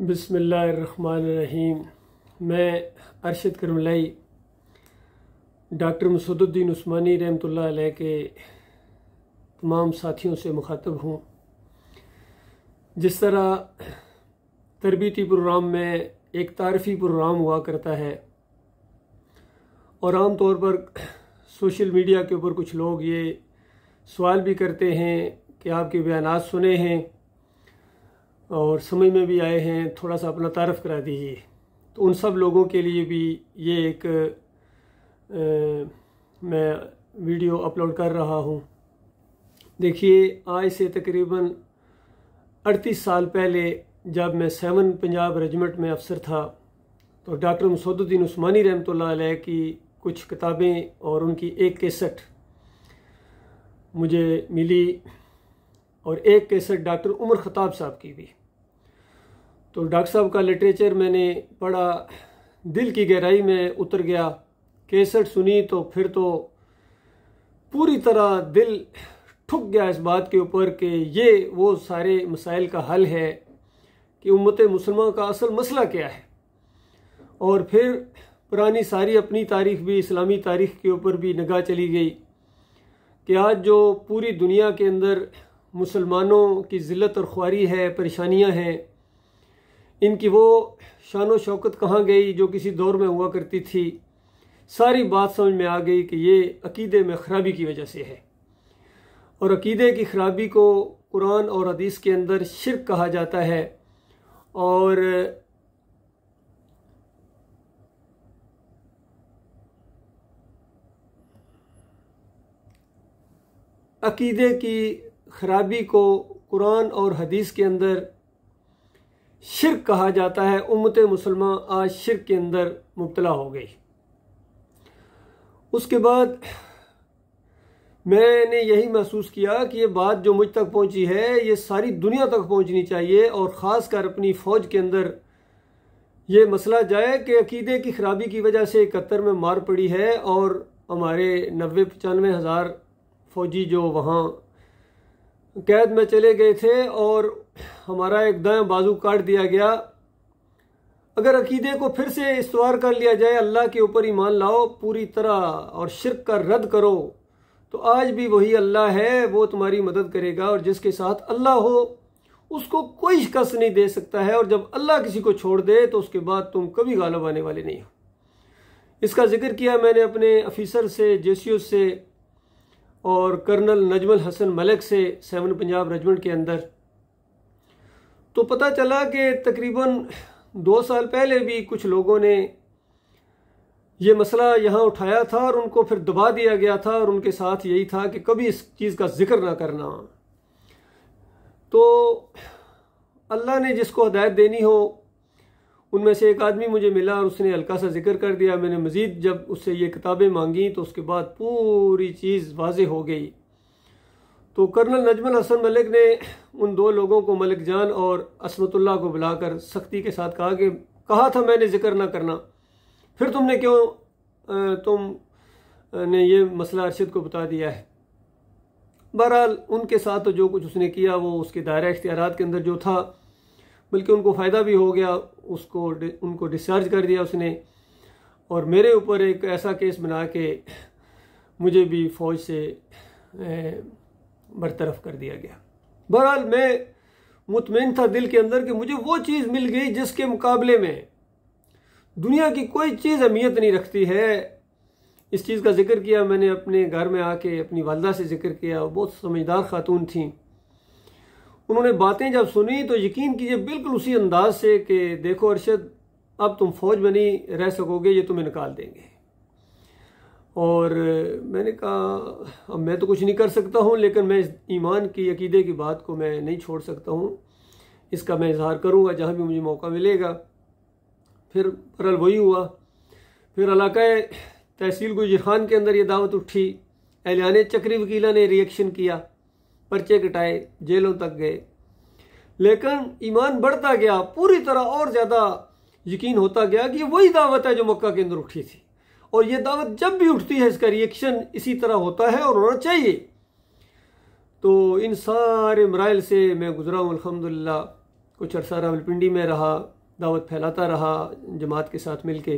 बिस्मिल्लाहिर्रहमानिर्रहीम। मैं अरशद करमलाई डॉक्टर मसूदुद्दीन उस्मानी रहमतुल्लाह अलैह के तमाम साथियों से मुखातब हूँ। जिस तरह तरबियती प्रोग्राम में एक तारफ़ी प्रोग्राम हुआ करता है और आम तौर पर सोशल मीडिया के ऊपर कुछ लोग ये सवाल भी करते हैं कि आपके बयानात सुने हैं और समझ में भी आए हैं, थोड़ा सा अपना तारफ़ करा दीजिए। तो उन सब लोगों के लिए भी ये एक मैं वीडियो अपलोड कर रहा हूँ। देखिए, आज से तकरीबन 38 साल पहले जब मैं 7 पंजाब रेजिमेंट में अफसर था तो डॉक्टर मसूदुद्दीन उस्मानी रहमतुल्लाह अलैह की कुछ किताबें और उनकी एक कैसेट मुझे मिली और एक कैसेट डॉक्टर उमर ख़त्ताब साहब की भी। तो डॉक्टर साहब का लिटरेचर मैंने पढ़ा, दिल की गहराई में उतर गया। कैसेट सुनी तो फिर तो पूरी तरह दिल ठुक गया इस बात के ऊपर कि ये वो सारे मसाइल का हल है कि उम्मत मुसलमान का असल मसला क्या है। और फिर पुरानी सारी अपनी तारीख भी, इस्लामी तारीख के ऊपर भी निगाह चली गई कि आज जो पूरी दुनिया के अंदर मुसलमानों की ज़िल्लत और ख्वारी है, परेशानियां हैं, इनकी वो शान व शौकत कहाँ गई जो किसी दौर में हुआ करती थी। सारी बात समझ में आ गई कि ये अकीदे में ख़राबी की वजह से है और अकीदे की ख़राबी को कुरान और हदीस के अंदर शिर्क कहा जाता है। और अकीदे की ख़राबी को कुरान और हदीस के अंदर शिर्क कहा जाता है। उम्मत मुसलमान आज शिर्क के अंदर मुब्तला हो गई। उसके बाद मैंने यही महसूस किया कि ये बात जो मुझ तक पहुंची है ये सारी दुनिया तक पहुंचनी चाहिए और ख़ास कर अपनी फ़ौज के अंदर ये मसला जाए कि अकीदे की ख़राबी की वजह से 71 में मार पड़ी है और हमारे 90-95 हज़ार फ़ौजी जो वहाँ कैद में चले गए थे और हमारा एक दायां बाजू काट दिया गया। अगर अकीदे को फिर से इस्तवार कर लिया जाए, अल्लाह के ऊपर ईमान लाओ पूरी तरह और शिर्क का रद्द करो, तो आज भी वही अल्लाह है, वो तुम्हारी मदद करेगा। और जिसके साथ अल्लाह हो उसको कोई शिकस्त नहीं दे सकता है। और जब अल्लाह किसी को छोड़ दे तो उसके बाद तुम कभी गालिब आने वाले नहीं हो। इसका जिक्र किया मैंने अपने अफीसर से, जेसीओ से और कर्नल नजमुल हसन मलिक से 7 पंजाब रेजिमेंट के अंदर। तो पता चला कि तकरीबन 2 साल पहले भी कुछ लोगों ने ये मसला यहाँ उठाया था और उनको फिर दबा दिया गया था और उनके साथ यही था कि कभी इस चीज़ का जिक्र ना करना। तो अल्लाह ने जिसको हिदायत देनी हो, उनमें से एक आदमी मुझे मिला और उसने हल्का सा जिक्र कर दिया। मैंने मज़ीद जब उससे ये किताबें मांगी तो उसके बाद पूरी चीज़ वाज़े हो गई। तो कर्नल नजमुल हसन मलिक ने उन 2 लोगों को, मलिक जान और असमतुल्लाह को बुलाकर सख्ती के साथ कहा कि कहा था मैंने जिक्र ना करना, फिर तुमने क्यों तुमने ये मसला अरशद को बता दिया है। बहरहाल उनके साथ तो जो कुछ उसने किया वो उसके दायरा इख्तियारात के अंदर जो था, बल्कि उनको फ़ायदा भी हो गया, उनको डिस्चार्ज कर दिया उसने और मेरे ऊपर एक ऐसा केस बना के मुझे भी फ़ौज से बरतरफ कर दिया गया। बहरहाल मैं मुतमईन था दिल के अंदर कि मुझे वो चीज़ मिल गई जिसके मुकाबले में दुनिया की कोई चीज़ अहमियत नहीं रखती है। इस चीज़ का जिक्र किया मैंने अपने घर में आके, अपनी वालदा से जिक्र किया। बहुत समझदार खातून थी। उन्होंने बातें जब सुनी तो यकीन कीजिए बिल्कुल उसी अंदाज से कि देखो अरशद, अब तुम फौज में नहीं रह सकोगे, ये तुम्हें निकाल देंगे। और मैंने कहा अब मैं तो कुछ नहीं कर सकता हूँ, लेकिन मैं इस ईमान की, अकीदे की बात को मैं नहीं छोड़ सकता हूँ, इसका मैं इजहार करूँगा जहाँ भी मुझे मौका मिलेगा। फिर बहरहाल वही हुआ। फिर इलाका तहसील गुजर खान के अंदर ये दावत उठी, एहलियाने चक्री वकीला ने रिएक्शन किया, पर्चे कटाए, जेलों तक गए। लेकिन ईमान बढ़ता गया पूरी तरह और ज़्यादा यकीन होता गया कि वही दावत है जो मक्का के अंदर उठी थी और ये दावत जब भी उठती है इसका रिएक्शन इसी तरह होता है और होना चाहिए। तो इन सारे मराइल से मैं गुजरा हूँ अल्हम्दुलिल्लाह। कुछ अरसा रावलपिंडी में रहा, दावत फैलाता रहा जमात के साथ मिलके।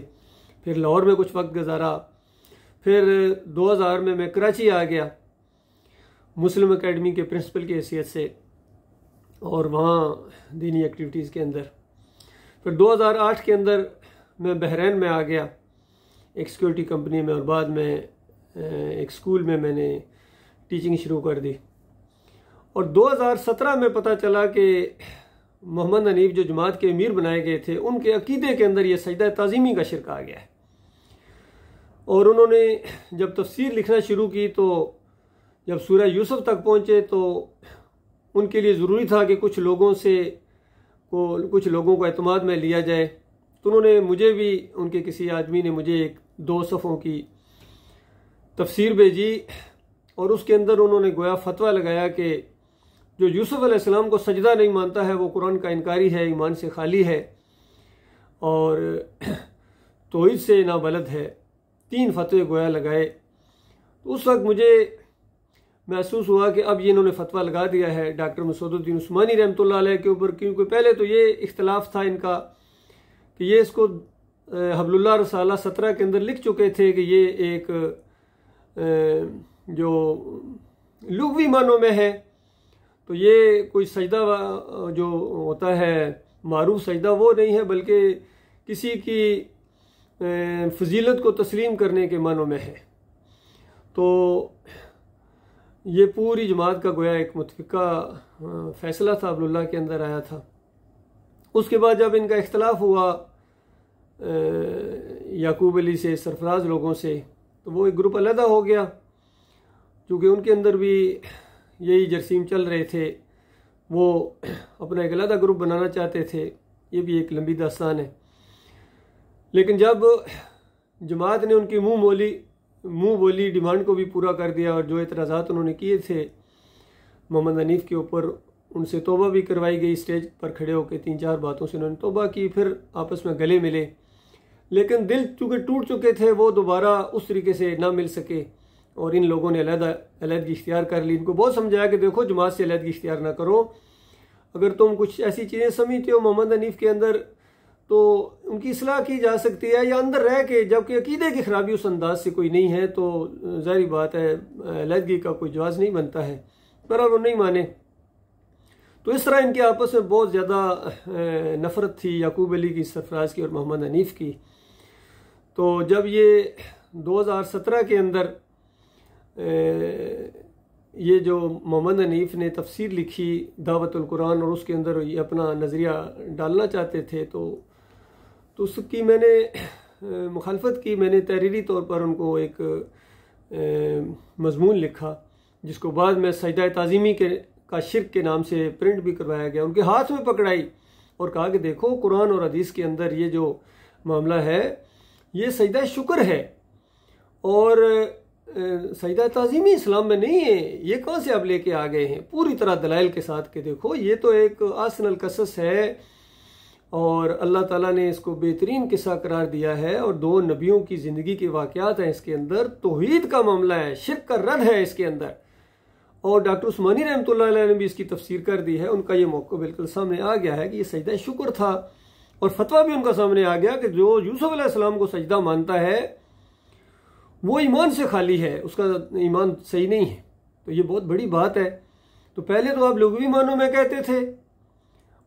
फिर लाहौर में कुछ वक्त गुजारा। फिर 2000 में मैं कराची आ गया मुस्लिम एकेडमी के प्रिंसिपल की हैसियत से, और वहाँ दीनी एक्टिविटीज़ के अंदर। फिर 2008 के अंदर मैं बहरीन में आ गया एक सिक्योरिटी कंपनी में, और बाद में एक स्कूल में मैंने टीचिंग शुरू कर दी। और 2017 में पता चला कि मोहम्मद हनीफ जो जमात के अमीर बनाए गए थे, उनके अकीदे के अंदर ये सजदा ताज़ीमी का शिरक आ गया है। और उन्होंने जब तफसीर लिखना शुरू की तो जब सूरह यूसुफ तक पहुँचे तो उनके लिए ज़रूरी था कि कुछ लोगों को एतमाद में लिया जाए। तो उन्होंने मुझे भी, उनके किसी आदमी ने मुझे एक 2 सफ़ों की तफसीर भेजी, और उसके अंदर उन्होंने गोया फतवा लगाया कि जो यूसुफ अलैहिस्सलाम को सजदा नहीं मानता है वो कुरान का इनकारी है, ईमान से खाली है और तौहीद से नाबलद है। 3 फतवे गोया लगाए। तो उस वक्त मुझे महसूस हुआ कि अब ये इन्होंने फतवा लगा दिया है डॉक्टर मसूदुद्दीन उस्मानी रहमतुल्लाह अलैह के ऊपर, क्योंकि पहले तो ये इख्तलाफ था इनका कि ये इसको हबलुल्लाह रसाला 17 के अंदर लिख चुके थे कि ये एक जो लुग़वी मानों में है, तो ये कोई सजदा जो होता है मारूफ सजदा वो नहीं है, बल्कि किसी की फजीलत को तस्लीम करने के मानों में है। तो ये पूरी जमात का गोया एक मुतफ़िका फ़ैसला था, अब्दुल्लाह के अंदर आया था। उसके बाद जब इनका इख्तलाफ हुआ याकूब अली से, सरफराज लोगों से, तो वो एक ग्रुप अलहदा हो गया, क्योंकि उनके अंदर भी यही जरसीम चल रहे थे। वो अपना एक अलहदा ग्रुप बनाना चाहते थे। ये भी एक लंबी दास्तान है। लेकिन जब जमात ने उनकी मुँह बोली डिमांड को भी पूरा कर दिया, और जो एतराज़ात उन्होंने किए थे मोहम्मद हनीफ के ऊपर, उनसे तौबा भी करवाई गई। स्टेज पर खड़े होकर 3-4 बातों से उन्होंने तौबा की, फिर आपस में गले मिले। लेकिन दिल चूँकि टूट चुके थे, वो दोबारा उस तरीके से ना मिल सके, और इन लोगों ने अलहदगी इख्तियार कर ली। इनको बहुत समझाया कि देखो जमात से अलहदगी इख्तियार ना करो, अगर तुम कुछ ऐसी चीज़ें समझते हो मोहम्मद हनीफ के अंदर तो उनकी इसलाह की जा सकती है, या अंदर रह के, जबकि अकीदे की खराबी उस अंदाज से कोई नहीं है तो ज़ाहिर बात है अलहदगी का कोई जवाज़ नहीं बनता है। पर वो नहीं माने। तो इस तरह इनके आपस में बहुत ज़्यादा नफ़रत थी याकूब अली की, सरफराज की और मोहम्मद हनीफ की। तो जब ये 2017 के अंदर ये जो मोहम्मद हनीफ ने तफसीर लिखी दावतुल कुरान, और उसके अंदर ये अपना नज़रिया डालना चाहते थे, तो उसकी मैंने मुखालफत की। मैंने तहरीरी तौर पर उनको एक मजमून लिखा, जिसको बाद में सजदा ताज़ीमी का शिरक के नाम से प्रिंट भी करवाया गया। उनके हाथ में पकड़ाई और कहा कि देखो कुरान और हदीस के अंदर ये जो मामला है ये सजदा शुक्र है, और सजदा ताज़ीमी इस्लाम में नहीं है। ये कहाँ से आप लेके आ गए हैं पूरी तरह दलाइल के साथ कि देखो ये तो एक आसनल कसस है, और अल्लाह ताला ने इसको बेहतरीन किस्सा करार दिया है, और 2 नबियों की ज़िंदगी के वाक़यात हैं इसके अंदर, तौहीद का मामला है, शिर्क का रद्द है इसके अंदर। और डॉक्टर उस्मानी रहमतुल्लाह अलैह ने भी इसकी तफसीर कर दी है। उनका ये मौक़िफ़ बिल्कुल सामने आ गया है कि ये सजदा शुक्र था, और फतवा भी उनका सामने आ गया कि जो यूसुफ अलैहिस्सलाम को सजदा मानता है वो ईमान से खाली है, उसका ईमान सही नहीं है। तो ये बहुत बड़ी बात है। तो पहले तो आप लुग़वी मानों में कहते थे,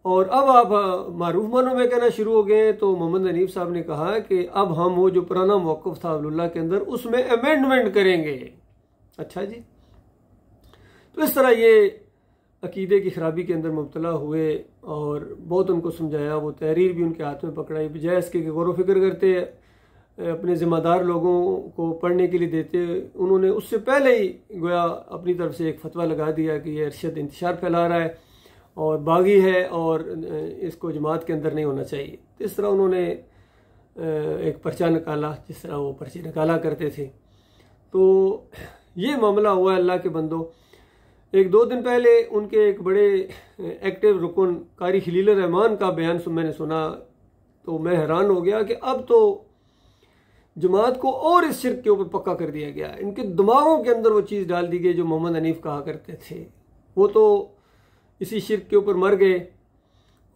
और अब आप मारूफ मानों में कहना शुरू हो गए। तो मोहम्मद हनीफ साहब ने कहा कि अब हम वो जो पुराना मौक़िफ़ था अब्दुल्लाह के अंदर, उसमें अमेंडमेंट करेंगे। अच्छा जी। तो इस तरह ये अकीदे की खराबी के अंदर मुब्तला हुए, और बहुत उनको समझाया। वो तहरीर भी उनके हाथ में पकड़ाई, बजाय इसके गौर व फिक्र करते अपने ज़िम्मेदार लोगों को पढ़ने के लिए देते, उन्होंने उससे पहले ही गोया अपनी तरफ से एक फतवा लगा दिया कि ये अरशद इंतशार फैला रहा है और बागी है, और इसको जमात के अंदर नहीं होना चाहिए। तो इस तरह उन्होंने एक पर्चा निकाला, जिस तरह वो पर्चे निकाला करते थे। तो ये मामला हुआ अल्लाह के बंदो। 1-2 दिन पहले उनके एक बड़े एक्टिव रुकन कारी खलील रहमान का बयान मैंने सुना, तो मैं हैरान हो गया कि अब तो जमात को और इस शिर्क के ऊपर पक्का कर दिया गया। इनके दिमागों के अंदर वो चीज़ डाल दी गई जो मोहम्मद हनीफ कहा करते थे। वो तो इसी शिर्क के ऊपर मर गए,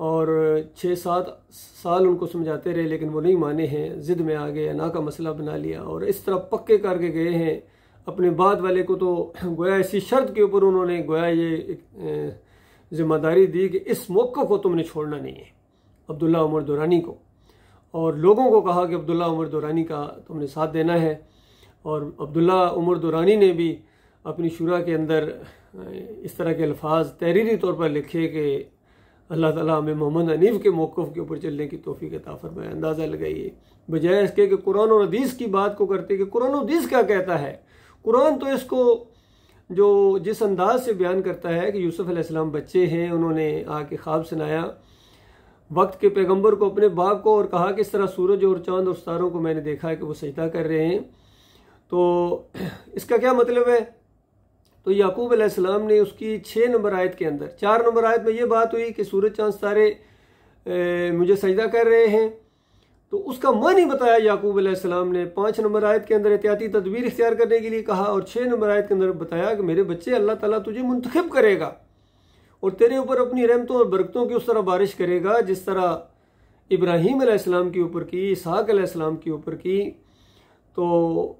और 6-7 साल उनको समझाते रहे, लेकिन वो नहीं माने हैं, ज़िद में आ गए, अना का मसला बना लिया और इस तरह पक्के करके गए हैं। अपने बाद वाले को तो गोया इसी शर्त के ऊपर उन्होंने गोया ये जिम्मेदारी दी कि इस मौक़िफ़ को तुमने छोड़ना नहीं है, अब्दुल्ला उमर दुरानी को, और लोगों को कहा कि अब्दुल्ला उमर दुरानी का तुमने साथ देना है। और अब्दुल्ला उमर दुरानी ने भी अपनी शुरा के अंदर इस तरह के अल्फाज तहरीरी तौर पर लिखे कि अल्लाह ताला हमें मोहम्मद हनीफ के मौक़िफ़ के ऊपर चलने की तौफ़ीक़ अता फ़रमाए। अंदाज़ा लगाइए, बजाय इसके कि कुरान और हदीस की बात को करते कि कुरान और हदीस क्या कहता है। कुरान तो इसको जो जिस अंदाज से बयान करता है कि यूसुफ़ अलैहिस्सलाम बच्चे हैं, उन्होंने आके ख्वाब सुनाया वक्त के पैगंबर को, अपने बाप को, और कहा कि इस तरह सूरज और चांद और सितारों को मैंने देखा है कि वो सजदा कर रहे हैं, तो इसका क्या मतलब है। तो याकूब अलैहिस्सलाम ने उसकी 6 नंबर आयत के अंदर, 4 नंबर आयत में ये बात हुई कि सूरज चांद सितारे मुझे सजदा कर रहे हैं, तो उसका मानी बताया याकूब अलैहिस्सलाम ने। 5 नंबर आयत के अंदर एहतियाती तदबीर इख्तियार करने के लिए कहा, और 6 नंबर आयत के अंदर बताया कि मेरे बच्चे अल्लाह ताला तुझे मुंतखब करेगा और तेरे ऊपर अपनी रहमतों और बरकतों की उस तरह बारिश करेगा जिस तरह इब्राहीम अलैहिस्सलाम के ऊपर की, इसहाक अलैहिस्सलाम के ऊपर की, तो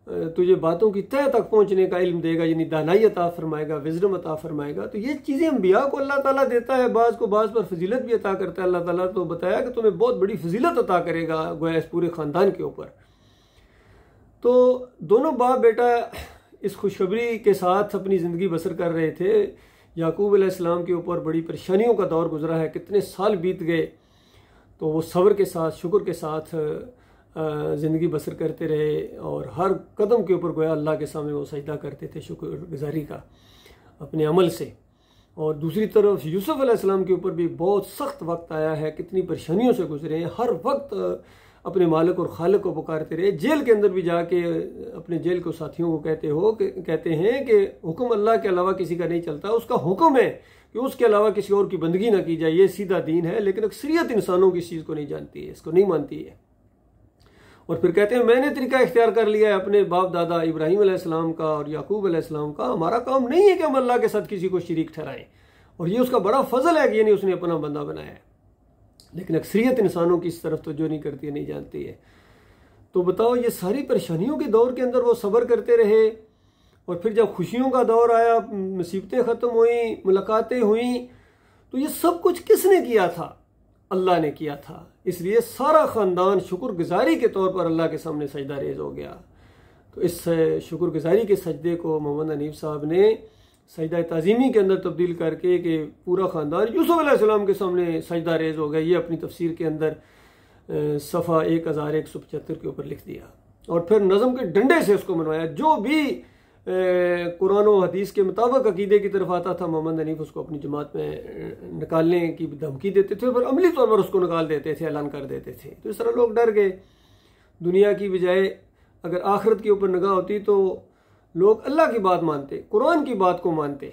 तुझे बातों की तह तक पहुंचने का इल्म देगा, यानी दानाई अता फरमाएगा, विजडम अता फरमाएगा। तो ये चीज़ें अंबिया को अल्लाह ताला देता है, बाज़ को बाज़ पर फजीलत भी अता करता है अल्लाह ताला। तो बताया कि तुम्हें बहुत बड़ी फजीलत अता करेगा गोया इस पूरे ख़ानदान के ऊपर। तो दोनों बाप बेटा इस खुशखबरी के साथ अपनी ज़िंदगी बसर कर रहे थे। याकूब अलैहिस्सलाम के ऊपर बड़ी परेशानियों का दौर गुजरा है, कितने साल बीत गए, तो वो सब्र के साथ, शुक्र के साथ ज़िंदगी बसर करते रहे और हर कदम के ऊपर गोया अल्लाह के सामने वो सजदा करते थे शुक्रगुजारी का अपने अमल से। और दूसरी तरफ यूसुफ अलैहिस्सलाम के ऊपर भी बहुत सख्त वक्त आया है, कितनी परेशानियों से गुजरे हैं, हर वक्त अपने मालिक और खालिक को पुकारते रहे। जेल के अंदर भी जाके अपने जेल को साथियों को कहते हैं कि हुक्म अल्लाह के अलावा किसी का नहीं चलता, उसका हुक्म है कि उसके अलावा किसी और की बंदगी ना की जाए, ये सीधा दीन है। लेकिन अक्सरियत इंसानों की इस चीज़ को नहीं जानती है, इसको नहीं मानती है। और फिर कहते हैं मैंने तरीका इख्तियार कर लिया है अपने बाप दादा इब्राहीम अलैहिस्सलाम का और याकूब अलैहिस्सलाम का, हमारा काम नहीं है कि हम अल्लाह के साथ किसी को शरीक ठहराएं, और ये उसका बड़ा फजल है कि यानी उसने अपना बंदा बनाया है। लेकिन अक्सरियत इंसानों की इस तरफ तो जो नहीं करती है, नहीं जानती है। तो बताओ, ये सारी परेशानियों के दौर के अंदर वो सब्र करते रहे, और फिर जब खुशियों का दौर आया, मुसीबतें ख़त्म हुई, मुलाकातें हुई, तो ये सब कुछ किसने किया था? अल्लाह ने किया था। इसलिए सारा ख़ानदान शुक्रगुजारी के तौर पर अल्लाह के सामने सजदा रेज़ हो गया। तो इस शुक्रगुजारी के सजदे को मोहम्मद हनीफ साहब ने सजदा ताज़ीमी के अंदर तब्दील करके कि पूरा ख़ानदान यूसुफ अलैहिस्सलाम के सामने सजदा रेज़ हो गया, ये अपनी तफसीर के अंदर सफ़ा 1175 के ऊपर लिख दिया। और फिर नज़म के डंडे से उसको मनवाया। जो भी कुरान और हदीस के मुताबिक अकीदे की तरफ आता था, मोहम्मद हनीफ उसको अपनी जमात में निकालने की धमकी देते थे, पर अमली तौर पर उसको निकाल देते थे, ऐलान कर देते थे। तो इस तरह लोग डर गए। दुनिया की बजाय अगर आखिरत के ऊपर निगाह होती तो लोग अल्लाह की बात मानते, कुरान की बात को मानते।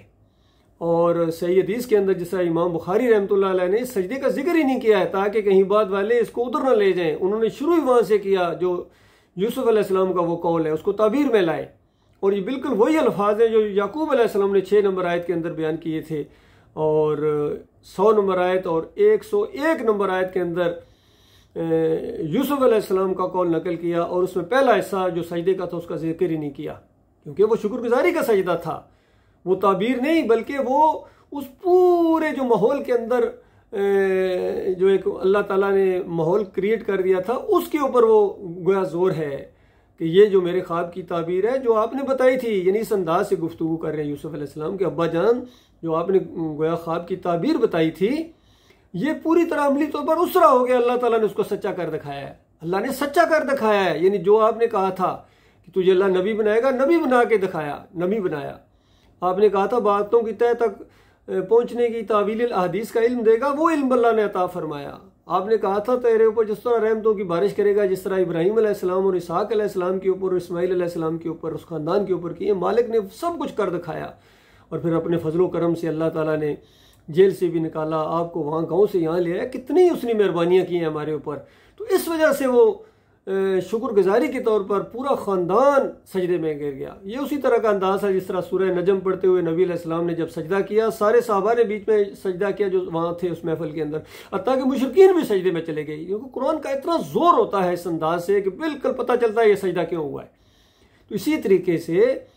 और सही हदीस के अंदर जैसा इमाम बुखारी रहमतुल्लाह अलैह ने सजदे का जिक्र ही नहीं किया है ताकि कहीं बाद वाले इसको उधर ना ले जाएं। उन्होंने शुरू ही वहाँ से किया जो यूसुफ अलैहिस्सलाम का वो कौल है, उसको ताबीर में लाए। और ये बिल्कुल वही अल्फाज हैं जो याकूब अलैहिस्सलाम ने 6 नंबर आयत के अंदर बयान किए थे, और 100 नंबर आयत और 101 नंबर आयत के अंदर यूसुफ अलैहिस्सलाम का कौल नकल किया। और उसमें पहला हिस्सा जो सजदे का था उसका जिक्र ही नहीं किया, क्योंकि वो शुक्रगुजारी का सजदा था, वो ताबीर नहीं, बल्कि वो उस पूरे जो माहौल के अंदर जो एक अल्लाह ताला ने माहौल क्रिएट कर दिया था उसके ऊपर वो गोया जोर है कि ये जो मेरे ख्वाब की ताबीर है जो आपने बताई थी, यानी इस अंदाज से गुफ्तगू कर रहे हैं यूसुफ अलैहिस्सलाम के अब्बा जान, जो आपने गोया ख्वाब की ताबीर बताई थी, ये पूरी तरह अमली तौर पर उसरा हो गया। अल्लाह ताला ने उसको सच्चा कर दिखाया है, अल्लाह ने सच्चा कर दिखाया है। यानी जो आपने कहा था कि तुझे अल्लाह नबी बनाएगा, नबी बना के दिखाया, नबी बनाया। आपने कहा था बातों की तह तक पहुंचने की तावील अहदीस का इल्म देगा, वो इल्म अल्लाह ने अता फरमाया। आपने कहा था तेरे ऊपर जिस तरह रहमतों की बारिश करेगा, जिस तरह इब्राहीम अलैहिस्सलाम और इसहाक अलैहिस्सलाम के ऊपर और इस्माइल अलैहिस्सलाम के ऊपर, उस खानदान के ऊपर किए, मालिक ने सब कुछ कर दिखाया। और फिर अपने फजलो करम से अल्लाह ताला ने जेल से भी निकाला, आपको वहाँ गाँव से यहाँ ले आया, कितनी उसने मेहरबानियाँ की हैं हमारे ऊपर। तो इस वजह से वो शुक्रगुजारी के तौर पर पूरा ख़ानदान सजदे में गिर गया। ये उसी तरह का अंदाज़ है जिस तरह सूरह नजम पढ़ते हुए नबी अलैहिस्सलाम ने जब सजदा किया, सारे सहाबा ने बीच में सजदा किया जो वहाँ थे उस महफिल के अंदर, हत्ता कि मुशरिकीन भी सजदे में चले गए, क्योंकि कुरान का इतना ज़ोर होता है इस अंदाज से कि बिल्कुल पता चलता है ये सजदा क्यों हुआ है। तो इसी तरीके से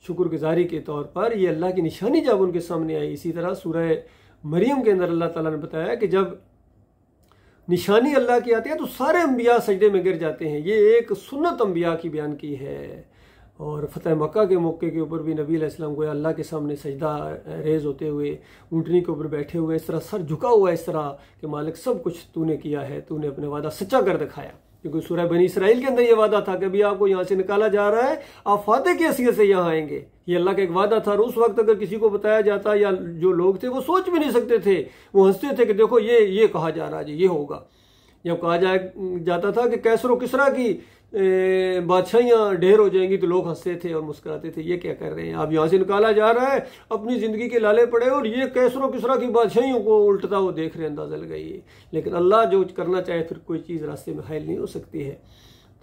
शुक्रगुजारी के तौर पर ये अल्लाह की निशानी जब उनके सामने आई, इसी तरह सूरह मरियम के अंदर अल्लाह ताला ने बताया कि जब निशानी अल्लाह की आती है तो सारे अंबिया सजदे में गिर जाते हैं। ये एक सुन्नत अंबिया की बयान की है। और फतह मक्का के मौके के ऊपर भी नबी अलैहिस्सलाम को अल्लाह के सामने सजदा रेज होते हुए ऊँटनी के ऊपर बैठे हुए इस तरह सर झुका हुआ, इस तरह कि मालिक सब कुछ तूने किया है, तूने अपने वादा सच्चा कर दिखाया। क्योंकि सूरह बनी इसराइल के अंदर ये वादा था कि अभी आपको यहाँ से निकाला जा रहा है, आप फातह की हैसियत से यहाँ आएंगे। ये अल्लाह का एक वादा था। और उस वक्त अगर किसी को बताया जाता या जो लोग थे वो सोच भी नहीं सकते थे, वो हंसते थे कि देखो ये कहा जा रहा है जी, ये होगा। जब कहा जाता था कि कैसर और किसरा की बादशाहियाँ ढेर हो जाएंगी तो लोग हंसते थे और मुस्कुराते थे, ये क्या कर रहे हैं, अब यहाँ से निकाला जा रहा है, अपनी ज़िंदगी के लाले पड़े और ये कैसर और किसरा की बादशाहियों को उल्टता वो देख रहे, अंदाज़ा लगाइए। लेकिन अल्लाह जो करना चाहे फिर कोई चीज़ रास्ते में हायल नहीं हो सकती है।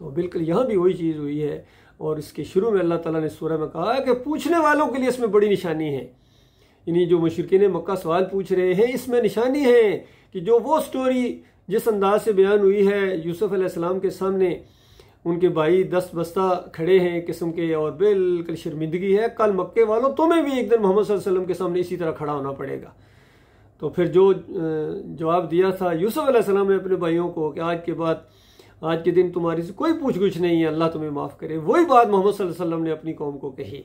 तो बिल्कुल यहाँ भी वही चीज़ हुई है। और इसके शुरू में अल्लाह ताला ने सूरह में कहा है कि पूछने वालों के लिए इसमें बड़ी निशानी है। यानी जो मुशरिकीन मक्का सवाल पूछ रहे हैं, इसमें निशानी है कि जो वो स्टोरी जिस अंदाज से बयान हुई है, यूसुफ अलैहिस्सलाम के सामने उनके भाई 10 बस्ता खड़े हैं किस्म के और बिल्कुल शर्मिंदगी है, कल मक्के वालों तुम्हें भी एक दिन मोहम्मद सल्लल्लाहु अलैहि वसल्लम के सामने इसी तरह खड़ा होना पड़ेगा। तो फिर जो जवाब दिया था यूसुफ अलैहिस्सलाम ने अपने भाइयों को कि आज के दिन तुम्हारी से कोई पूछ गुछ नहीं है, अल्लाह तुम्हें माफ़ करे, वही बात मोहम्मद सल्लल्लाहु अलैहि वसल्लम ने अपनी कौम को कही।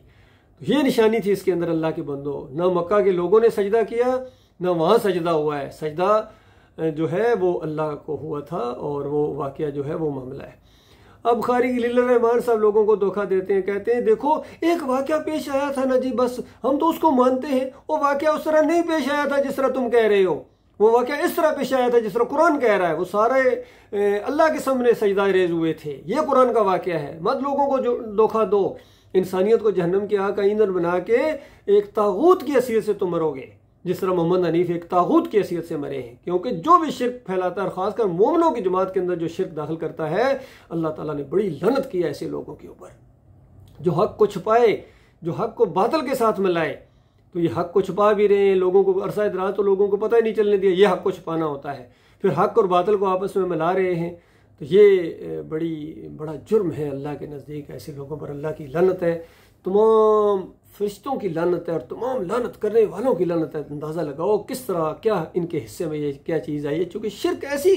तो ये निशानी थी इसके अंदर अल्लाह के बंदो, ना मक्का के लोगों ने सजदा किया ना वहाँ सजदा हुआ है। सजदा जो है वो अल्लाह को हुआ था और वो वाक़या जो है वो मामला है। अब खारी लिल्ला रहमान साहब लोगों को धोखा देते हैं, कहते हैं देखो एक वाक़या पेश आया था ना जी, बस हम तो उसको मानते हैं, वो वाक़या उस तरह नहीं पेश आया था जिस तरह तुम कह रहे हो, वो वाक़या इस तरह पेश आया था जिस तरह कुरान कह रहा है। वो सारे अल्लाह के सामने सजदा रेज हुए थे, ये कुरान का वाक़या है। मत लोगों को जो धोखा दो, इंसानियत को जहन्नम की आग का ईंधन बना के एक तागूत की हैसियत से तुम मरोगे, जिस तरह मोहम्मद हनीफ एक तागूत की हैसियत से मरे हैं। क्योंकि जो भी शिरक फैलाता है, खासकर मोमिनों की जमात के अंदर जो शिरक दाखिल करता है, अल्लाह ताला ने बड़ी लानत की है ऐसे लोगों के ऊपर जो हक को छुपाए, जो हक को बातिल के साथ मिलाए। तो ये हक को छुपा भी रहे हैं, लोगों को अरसा दराज तो लोगों को पता ही नहीं चलने दिया ये हक को छुपाना होता है, फिर हक और बातिल को आपस में मिला रहे हैं। तो ये बड़ा जुर्म है अल्लाह के नज़दीक। ऐसे लोगों पर अल्लाह की लानत है, तमाम फरिश्तों की लानत है और तमाम लानत करने वालों की लानत है। अंदाज़ा लगाओ किस तरह क्या इनके हिस्से में ये क्या चीज़ आई है। चूँकि शिरक ऐसी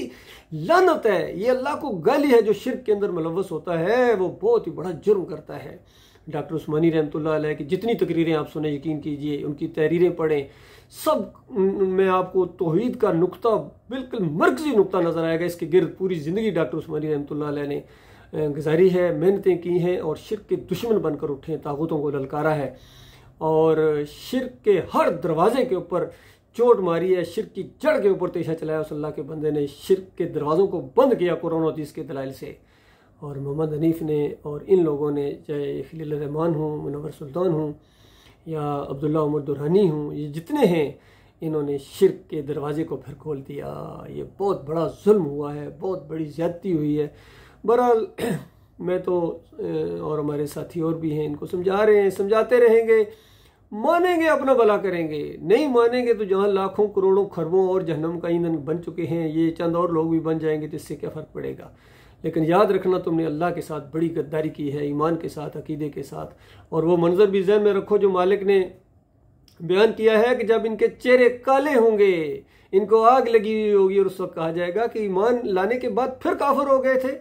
लानत है, ये अल्लाह को गाली है। जो शिरक के अंदर मुलव्वस होता है वो बहुत ही बड़ा जुर्म करता है। डॉक्टर उस्मानी रहमतुल्लाह अलैह की जितनी तकरीरें आप सुने, यकीन कीजिए, उनकी तहरीरें पढ़ें, सब में आपको तौहीद का नुक्ता, बिल्कुल मरकजी नुक्ता नज़र आएगा। इसके गिर्द पूरी ज़िंदगी डॉक्टर उस्मानी रहमतुल्लाह अलैह ने गुजारी है, मेहनतें की हैं और शिरक के दुश्मन बनकर उठे हैं, तागूतों को ललकारा है और शिरक के हर दरवाजे के ऊपर चोट मारी है, शिरक की जड़ के ऊपर तेशा चलाया। उस अल्लाह के बंदे ने शिरक के दरवाज़ों को बंद किया कुरान और हदीस के दलाइल से। और मोहम्मद हनीफ ने और इन लोगों ने, चाहे खलील रहमान हूँ, मुनव्वर सुल्तान हूँ या अब्दुल्ला उमर दुरहानी हूँ, ये जितने हैं, इन्होंने शिरक के दरवाजे को फिर खोल दिया। ये बहुत बड़ा जुल्म हुआ है, बहुत बड़ी ज़्यादती हुई है। बहरहाल मैं तो और हमारे साथी और भी हैं, इनको समझा रहे हैं, समझाते रहेंगे। मानेंगे अपना भला करेंगे, नहीं मानेंगे तो जहाँ लाखों करोड़ों खरबों और जहन्नम का ईंधन बन चुके हैं, ये चंद और लोग भी बन जाएंगे तो इससे क्या फ़र्क पड़ेगा। लेकिन याद रखना, तुमने अल्लाह के साथ बड़ी गद्दारी की है, ईमान के साथ, अकीदे के साथ। और वो मंजर भी ज़हन में रखो जो मालिक ने बयान किया है कि जब इनके चेहरे काले होंगे, इनको आग लगी हुई होगी और उस वक्त कहा जाएगा कि ईमान लाने के बाद फिर काफिर हो गए थे,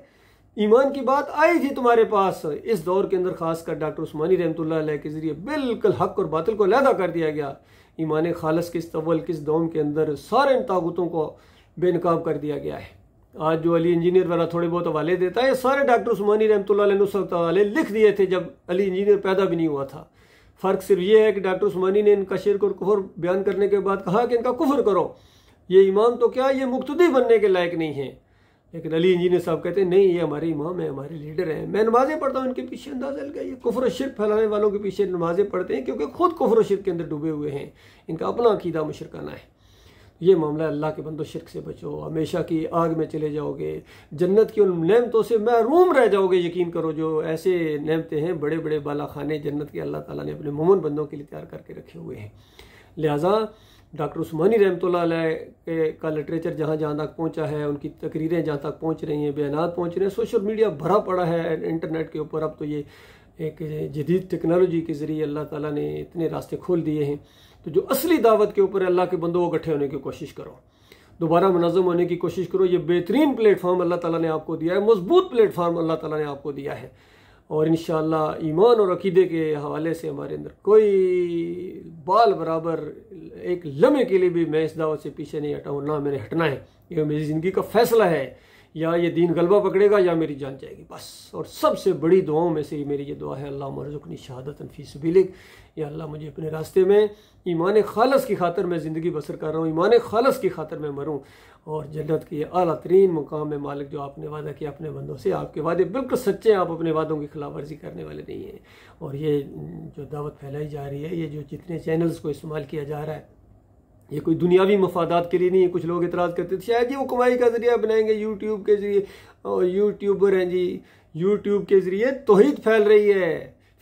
ईमान की बात आई थी तुम्हारे पास। इस दौर के अंदर खासकर डॉक्टर उस्मानी रहमतुल्लाह अलैह के जरिए बिल्कुल हक और बातिल को अलहदा कर दिया गया। ईमान खालस किस तवल किस दौम के अंदर सारे इन तागुतों को बेनकाब कर दिया गया है। आज जो अली इंजीनियर वाला थोड़े बहुत हवाले देता है, सारे डॉक्टर उस्मानी रहमतुल्लाह अलैह ने उस वक्त हवाले लिख दिए थे जब अली इंजीनियर पैदा भी नहीं हुआ था। फ़र्क सिर्फ ये है कि डॉक्टर उस्मानी ने इनका शिर्क और कुफर बयान करने के बाद कहा कि इनका कुफर करो, ये इमाम तो क्या, ये मुक्तदी बनने के लायक नहीं है। लेकिन अली इंजीनियर साहब कहते हैं नहीं, ये हमारे इमाम है, हमारे लीडर हैं। मैं नमाजें पढ़ता हूँ इनके पीछे, अंदाजा लगाइए कुफर और शिर्क फैलाने वालों के पीछे नमाजें पढ़ते हैं क्योंकि खुद कुफर और शिर्क के अंदर डूबे हुए हैं। इनका अपना अकीदा मुशरकाना है। ये मामला अल्लाह के बंदो, शिर्क से बचो, हमेशा की आग में चले जाओगे, जन्नत की उन नेमतों से महरूम रह जाओगे। यकीन करो, जो ऐसे नेमतें हैं, बड़े बड़े बाला खाने जन्नत के अल्लाह ताला ने अपने मोमिन बंदों के लिए तैयार करके रखे हुए हैं। लिहाजा डॉक्टर उस्मानी रहमतुल्लाह अलैह का लिटरेचर जहाँ जहाँ तक पहुँचा है, उनकी तकरीरें जहाँ तक पहुँच रही हैं, बयानात पहुँच रहे हैं, सोशल मीडिया भरा पड़ा है इंटरनेट के ऊपर। अब तो ये एक जदीद टेक्नोलॉजी के ज़रिए अल्लाह ताला ने इतने रास्ते खोल दिए हैं। तो जो असली दावत के ऊपर अल्लाह के बंदों को इकट्ठे होने की कोशिश करो, दोबारा मुनज़्ज़म होने की कोशिश करो। ये बेहतरीन प्लेटफॉर्म अल्लाह ताला ने आपको दिया है, मजबूत प्लेटफॉर्म अल्लाह ताला ने आपको दिया है। और इंशाअल्लाह ईमान और अकीदे के हवाले से हमारे अंदर कोई बाल बराबर एक लम्हे के लिए भी मैं इस दावत से पीछे नहीं हटा हूँ, ना मैंने हटना है। ये मेरी ज़िंदगी का फैसला है, या ये दीन गलबा पकड़ेगा या मेरी जान जाएगी, बस। और सबसे बड़ी दुआओं में से मेरी ये दुआ है, अल्लाह मरज़ुक़नी शहादतन फ़ी सबीलिक, या अल्लाह मुझे अपने रास्ते में ईमान खालस की खातर मैं ज़िंदगी बसर कर रहा हूँ, ईमान खालस की खातर मैं मरूँ, और जन्नत की आला तरीन मुकाम में मालिक जो आपने वादा किया अपने बंदों से, आपके वादे बिल्कुल सच्चे हैं, आप अपने वादों की खिलाफ वर्जी करने वाले नहीं हैं। और ये जो दावत फैलाई जा रही है, ये जो जितने चैनल्स को इस्तेमाल किया जा रहा है, ये कोई दुनियावी मफादात के लिए नहीं है। कुछ लोग इतराज़ करते थे शायद जी वो कमाई का जरिया बनाएंगे, यूट्यूब के जरिए, और यूट्यूबर हैं जी, यूट्यूब के जरिए तौहीद फैल रही है,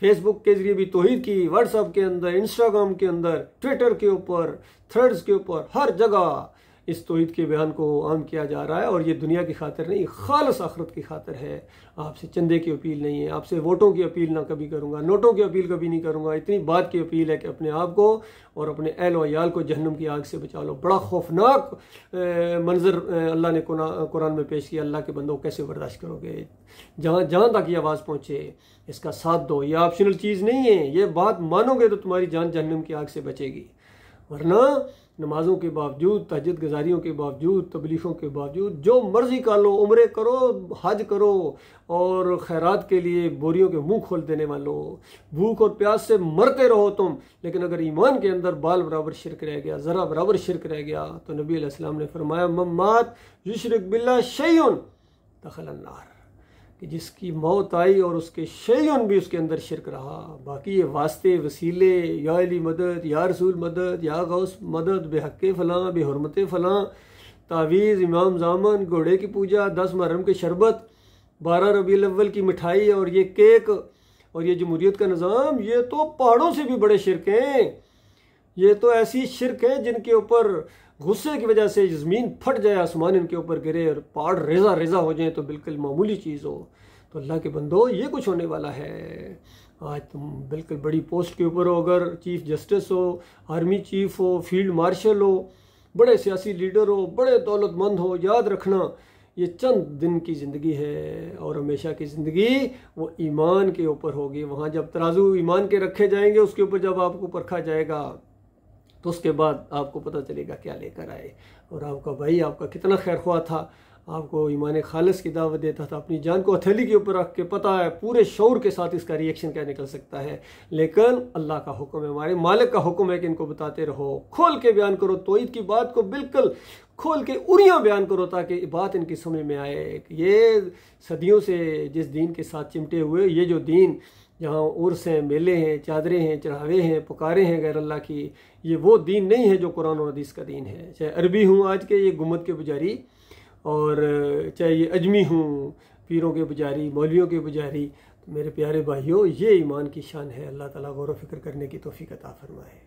फेसबुक के जरिए भी तौहीद की, व्हाट्सएप के अंदर, इंस्टाग्राम के अंदर, ट्विटर के ऊपर, थ्रेड्स के ऊपर, हर जगह इस तौहीद के बयान को आम किया जा रहा है। और ये दुनिया की खातिर नहीं, खालिस आखिरत की खातिर है। आपसे चंदे की अपील नहीं है, आपसे वोटों की अपील ना कभी करूँगा, नोटों की अपील कभी नहीं करूँगा। इतनी बात की अपील है कि अपने आप को और अपने अहल व अयाल को जहन्नम की आग से बचा लो। बड़ा खौफनाक मंजर अल्लाह ने कुरान में पेश किया। अल्लाह के बंदों को कैसे बर्दाश्त करोगे? जहाँ जहाँ तक ये आवाज़ पहुँचे इसका साथ दो। ये ऑप्शनल चीज़ नहीं है, ये बात मानोगे तो तुम्हारी जान जहन्नम की आग से बचेगी। वरना नमाजों के बावजूद, तहज्जुद गुजारियों के बावजूद, तबलीगों के बावजूद जो मर्जी कर लो, उम्रे करो, हज करो, और खैरात के लिए बोरियों के मुंह खोल देने वालों, भूख और प्यास से मरते रहो तुम, लेकिन अगर ईमान के अंदर बाल बराबर शिरक रह गया, ज़रा बराबर शिरक रह गया, तो नबी अलैहि सलाम ने फरमाया मम्मात युशरिक बिल्लाह शैउन दखलन नार, कि जिसकी मौत आई और उसके शैउन भी उसके अंदर शिरक रहा। बाकी ये वास्ते, वसीले, या अली मदद, या रसूल मदद, या गौस मदद, बेहक़ फ़लाँ, बेहुरमत फ़लाँ, तावीज़, इमाम ज़ामन, घोड़े की पूजा, 10 मुहर्रम के शरबत, 12 रबीउल अव्वल की मिठाई और ये केक और ये जमहूरियत का निज़ाम, ये तो पहाड़ों से भी बड़े शिरक हैं। ये तो ऐसी शिरक है जिनके ऊपर गुस्से की वजह से ज़मीन फट जाए, आसमान इनके ऊपर गिरे और पहाड़ रेजा रेजा हो जाए तो बिल्कुल मामूली चीज़ हो। तो अल्लाह के बंदो, ये कुछ होने वाला है। आज तुम बिल्कुल बड़ी पोस्ट के ऊपर हो, अगर चीफ जस्टिस हो, आर्मी चीफ हो, फील्ड मार्शल हो, बड़े सियासी लीडर हो, बड़े दौलतमंद हो, याद रखना ये चंद दिन की ज़िंदगी है और हमेशा की ज़िंदगी वो ईमान के ऊपर होगी। वहाँ जब तराजू ईमान के रखे जाएंगे, उसके ऊपर जब आपको परखा जाएगा तो उसके बाद आपको पता चलेगा क्या लेकर आए। और आपका भाई आपका कितना खैरख्वाह था, आपको ईमान खालिस की दावत देता था, अपनी जान को हथेली के ऊपर रख के, पता है पूरे शौर के साथ इसका रिएक्शन क्या निकल सकता है, लेकिन अल्लाह का हुक्म है, हमारे मालिक का हुक्म है कि इनको बताते रहो, खोल के बयान करो, तौहीद की बात को बिल्कुल खोल के उरियाँ बयान करो ताकि बात इनकी समझ में आए। ये सदियों से जिस दीन के साथ चिमटे हुए, ये जो दीन जहाँ उर्स हैं, मेले हैं, चादरें हैं, चढ़ावे हैं, पुकारे हैं गैर अल्लाह की, ये वो दीन नहीं है जो कुरान और हदीस का दीन है। चाहे अरबी हूँ आज के ये गुम्मत के पुजारी, और चाहे ये अजमी हूँ, पीरों के पुजारी, मौलवियों के पुजारी, तो मेरे प्यारे भाइयों, ये ईमान की शान है। अल्लाह ताला गौर व फिक्र करने की तौफीक अता फरमाए।